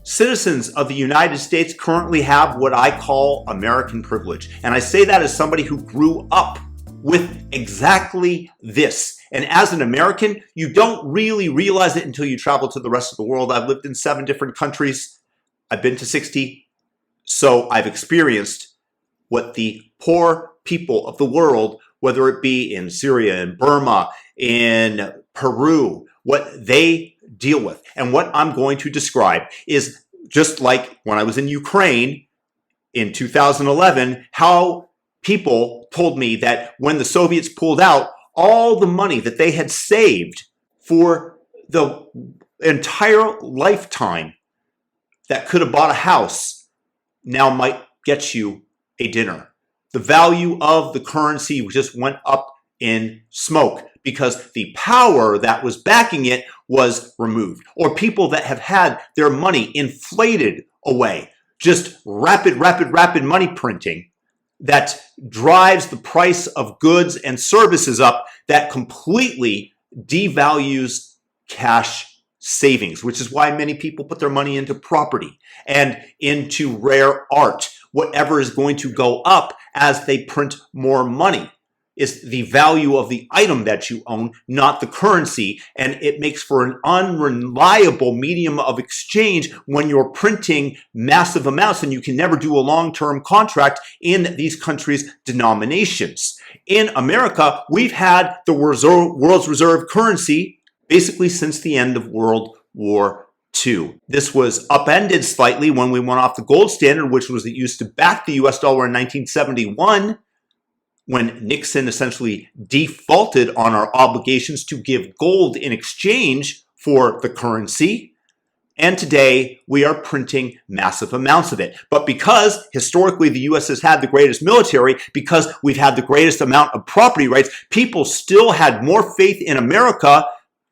Citizens of the United States currently have what I call American privilege. And I say that as somebody who grew up with exactly this. And as an American, you don't really realize it until you travel to the rest of the world. I've lived in 7 different countries. I've been to 60. So I've experienced what the poor people of the world, whether it be in Syria, in Burma, in Peru, what they deal with. And what I'm going to describe is just like when I was in Ukraine in 2011, how people told me that when the Soviets pulled out, all the money that they had saved for the entire lifetime that could have bought a house now might get you a dinner. The value of the currency just went up in smoke because the power that was backing it was removed. Or people that have had their money inflated away, just rapid money printing that drives the price of goods and services up, that completely devalues cash savings, which is why many people put their money into property and into rare art. Whatever is going to go up as they print more money is the value of the item that you own, not the currency. And it makes for an unreliable medium of exchange when you're printing massive amounts, and you can never do a long-term contract in these countries' denominations. In America, we've had the world's reserve currency basically since the end of World War II. This was upended slightly when we went off the gold standard, which was used to back the US dollar in 1971, when Nixon essentially defaulted on our obligations to give gold in exchange for the currency. And today we are printing massive amounts of it. But because historically the US has had the greatest military, because we've had the greatest amount of property rights, people still had more faith in America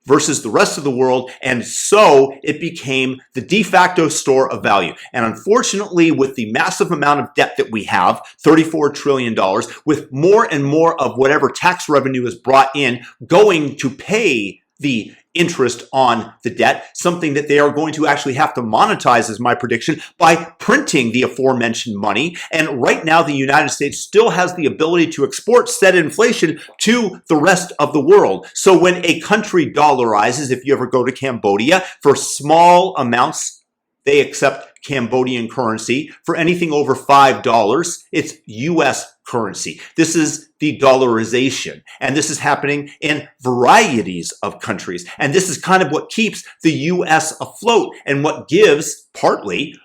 versus the rest of the world, and so it became the de facto store of value. And unfortunately, with the massive amount of debt that we have, $34 trillion, with more and more of whatever tax revenue is brought in going to pay the interest on the debt, something that they are going to actually have to monetize, is my prediction, by printing the aforementioned money. And right now, the United States still has the ability to export said inflation to the rest of the world. So when a country dollarizes, if you ever go to Cambodia, for small amounts, they accept Cambodian currency. For anything over $5, it's US currency. This is the dollarization. And this is happening in varieties of countries. And this is kind of what keeps the US afloat and what gives, partly,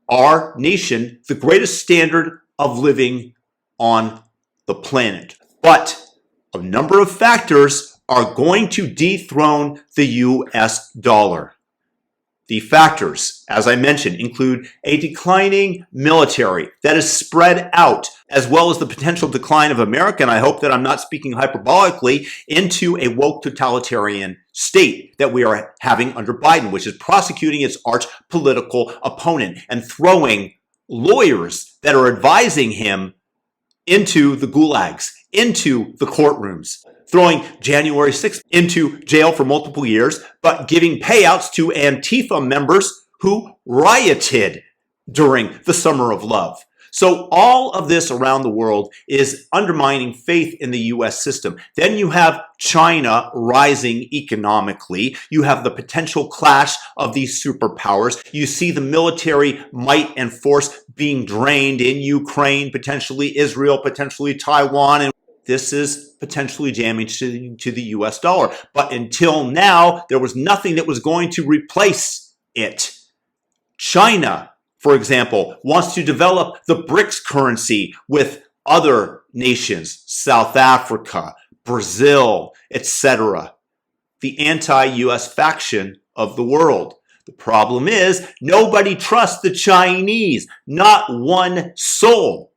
our nation the greatest standard of living on the planet. But a number of factors are going to dethrone the US dollar. The factors, as I mentioned, include a declining military that is spread out, as well as the potential decline of America, and I hope that I'm not speaking hyperbolically, into a woke totalitarian state that we are having under Biden, which is prosecuting its arch political opponent and throwing lawyers that are advising him into the gulags, into the courtrooms, throwing January 6th into jail for multiple years, but giving payouts to Antifa members who rioted during the Summer of Love. So all of this around the world is undermining faith in the US system. Then you have China rising economically. You have the potential clash of these superpowers. You see the military might and force being drained in Ukraine, potentially Israel, potentially Taiwan, and this is potentially damage to the US dollar. But until now, there was nothing that was going to replace it. China, for example, wants to develop the BRICS currency with other nations, South Africa, Brazil, etc. The anti-US faction of the world. The problem is nobody trusts the Chinese, not one soul.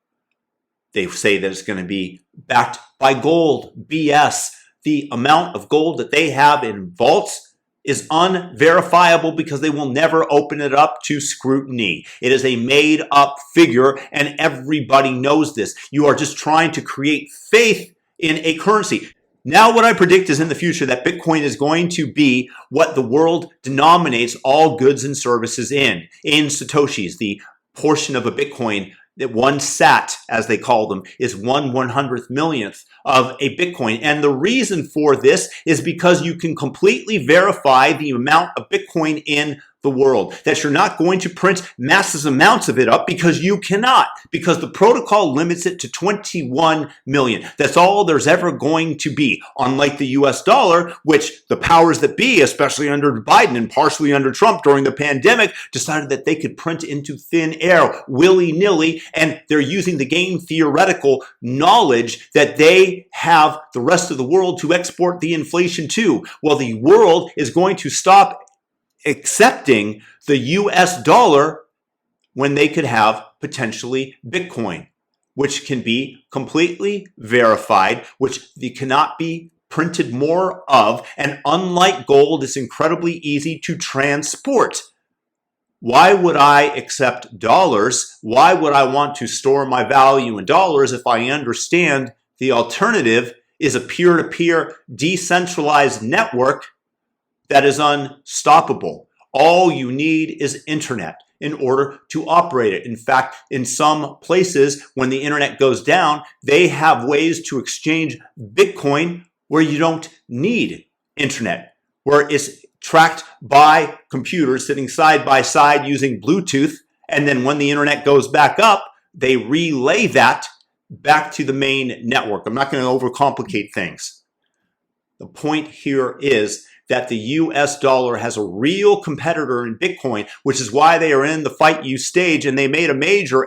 They say that it's going to be backed by gold. BS. The amount of gold that they have in vaults is unverifiable because they will never open it up to scrutiny. It is a made-up figure, and everybody knows this. You are just trying to create faith in a currency. Now what I predict is in the future that Bitcoin is going to be what the world denominates all goods and services in Satoshis. The portion of a Bitcoin that one sat, as they call them, is 1/100th millionth of a Bitcoin. And the reason for this is because you can completely verify the amount of Bitcoin in the world, that you're not going to print massive amounts of it up because you cannot, because the protocol limits it to 21 million. That's all there's ever going to be. Unlike the US dollar, which the powers that be, especially under Biden and partially under Trump during the pandemic, decided that they could print into thin air willy-nilly, and they're using the game theoretical knowledge that they have the rest of the world to export the inflation to. Well, the world is going to stop accepting the US dollar when they could have potentially Bitcoin, which can be completely verified, which they cannot be printed more of, and unlike gold, it's incredibly easy to transport. Why would I accept dollars? Why would I want to store my value in dollars if I understand the alternative is a peer-to-peer decentralized network that is unstoppable? All you need is internet in order to operate it. In fact, in some places, when the internet goes down, they have ways to exchange Bitcoin where you don't need internet, where it's tracked by computers sitting side by side using Bluetooth. And then when the internet goes back up, they relay that back to the main network. I'm not going to overcomplicate things. The point here is that the US dollar has a real competitor in Bitcoin, which is why they are in the fight you stage, and they made a major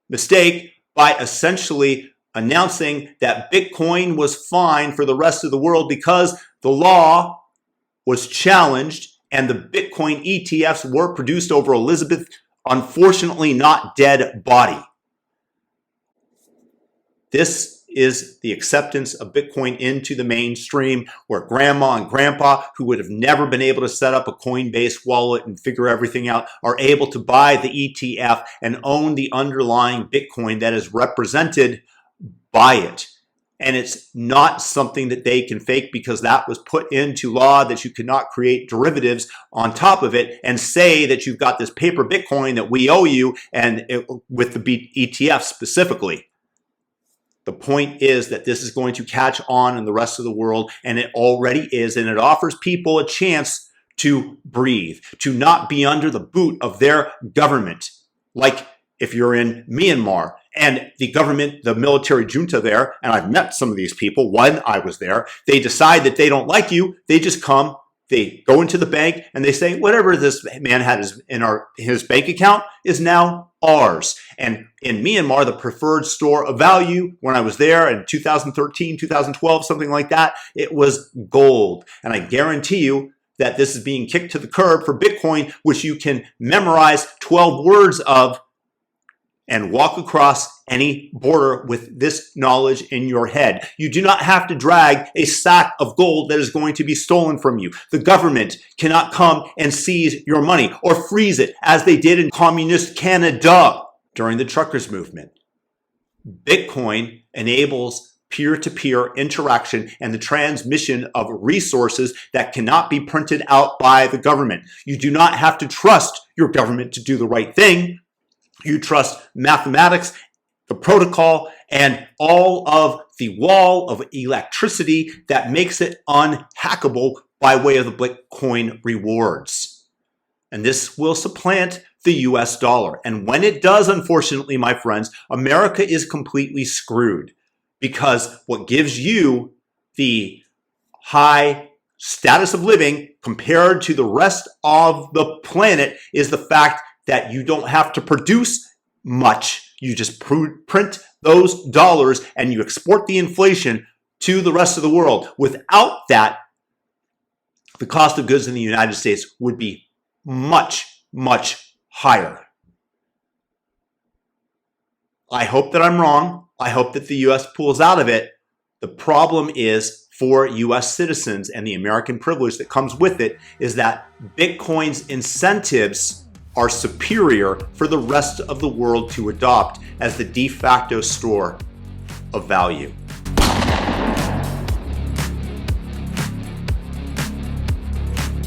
mistake by essentially announcing that Bitcoin was fine for the rest of the world because the law was challenged and the Bitcoin ETFs were produced over Elizabeth's unfortunately not dead body. This is the acceptance of Bitcoin into the mainstream, where grandma and grandpa, who would have never been able to set up a Coinbase wallet and figure everything out, are able to buy the ETF and own the underlying Bitcoin that is represented by it. And it's not something that they can fake, because that was put into law that you cannot create derivatives on top of it and say that you've got this paper Bitcoin that we owe you, and with the ETF specifically. The point is that this is going to catch on in the rest of the world, and it already is, and it offers people a chance to breathe, to not be under the boot of their government. Like if you're in Myanmar and the government, the military junta there, and I've met some of these people when I was there, they decide that they don't like you, they just come, they go into the bank and they say, whatever this man had in his bank account is now ours. And in Myanmar, the preferred store of value, when I was there in 2013, 2012, something like that, it was gold. And I guarantee you that this is being kicked to the curb for Bitcoin, which you can memorize 12 words of and walk across any border with this knowledge in your head. You do not have to drag a sack of gold that is going to be stolen from you. The government cannot come and seize your money or freeze it, as they did in communist Canada during the truckers movement. Bitcoin enables peer-to-peer interaction and the transmission of resources that cannot be printed out by the government. You do not have to trust your government to do the right thing. You trust mathematics, the protocol, and all of the wall of electricity that makes it unhackable by way of the Bitcoin rewards. And this will supplant the US dollar. And when it does, unfortunately, my friends, America is completely screwed, because what gives you the high status of living compared to the rest of the planet is the fact that you don't have to produce much. You just print those dollars and you export the inflation to the rest of the world. Without that, the cost of goods in the United States would be much, much higher. I hope that I'm wrong. I hope that the US pulls out of it. The problem is, for US citizens and the American privilege that comes with it, is that Bitcoin's incentives are superior for the rest of the world to adopt as the de facto store of value.